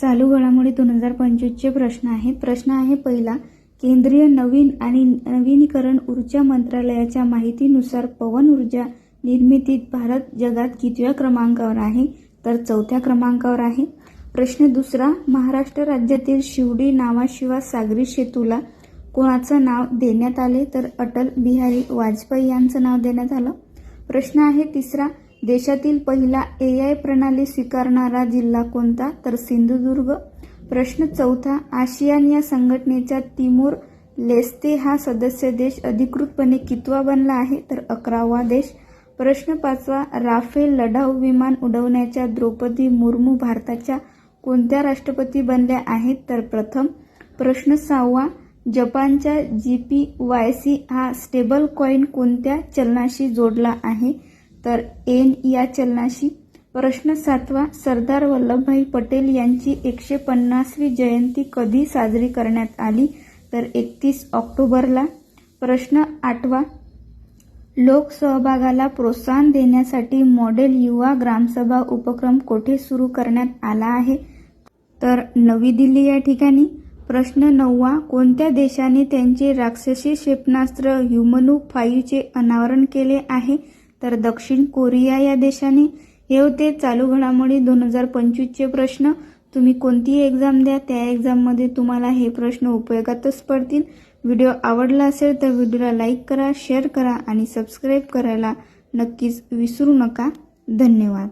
चालू घडामोडी 2025 चे प्रश्न आहेत। प्रश्न आहे पहिला, केंद्रीय नवीन आणि नवीनीकरण ऊर्जा मंत्रालयाच्या माहितीनुसार पवन ऊर्जा निर्मितीत भारत जगात कितव्या क्रमांकावर आहे? तर 4थ्या क्रमांकावर आहे। प्रश्न दुसरा, महाराष्ट्र राज्यातील शिवडी नावाशिवाय सागरी सेतूला कोणाचं नाव देण्यात आले? तर अटल बिहारी वाजपेयी यांचं नाव देण्यात आलं। प्रश्न आहे तिसरा, देशातील पहिला AI प्रणाली स्वीकारणारा जिल्हा कोणता? तर सिंधुदुर्ग। प्रश्न चौथा, आसियान या संघटनेचा तिमोर लेस्ते हा सदस्य देश अधिकृतपणे कितवा बनला आहे? तर 11वा देश। प्रश्न पाचवा, राफेल लढाऊ विमान उडवण्याच्या द्रौपदी मुर्मू भारताच्या कोणत्या राष्ट्रपती बनल्या आहेत? तर प्रथम। प्रश्न सहावा, जपानच्या JPYC हा स्टेबल कॉइन कोणत्या चलनाशी जोडला आहे? तर येन या चलनाशी। प्रश्न सातवा, सरदार वल्लभभाई पटेल यांची 150वी जयंती कधी साजरी करण्यात आली? तर 31 ऑक्टोबरला। प्रश्न आठवा, लोकसहभागाला प्रोत्साहन देण्यासाठी मॉडेल युवा ग्रामसभा उपक्रम कोठे सुरू करण्यात आला आहे? तर नवी दिल्ली या ठिकाणी। प्रश्न नववा, कोणत्या देशाने त्यांचे राक्षसी क्षेपणास्त्र ह्युमनू 5 चे अनावरण केले आहे? तर दक्षिण कोरिया या देशाने। हे होते चालू घडामोडी 2025 चे प्रश्न। तुम्ही कोणतीही एक्झाम द्या, त्या एक्झाममध्ये तुम्हाला हे प्रश्न उपयोगातच पडतील। व्हिडिओ आवडला असेल तर व्हिडिओला लाईक करा, शेअर करा आणि सबस्क्राईब करायला नक्कीच विसरू नका। धन्यवाद।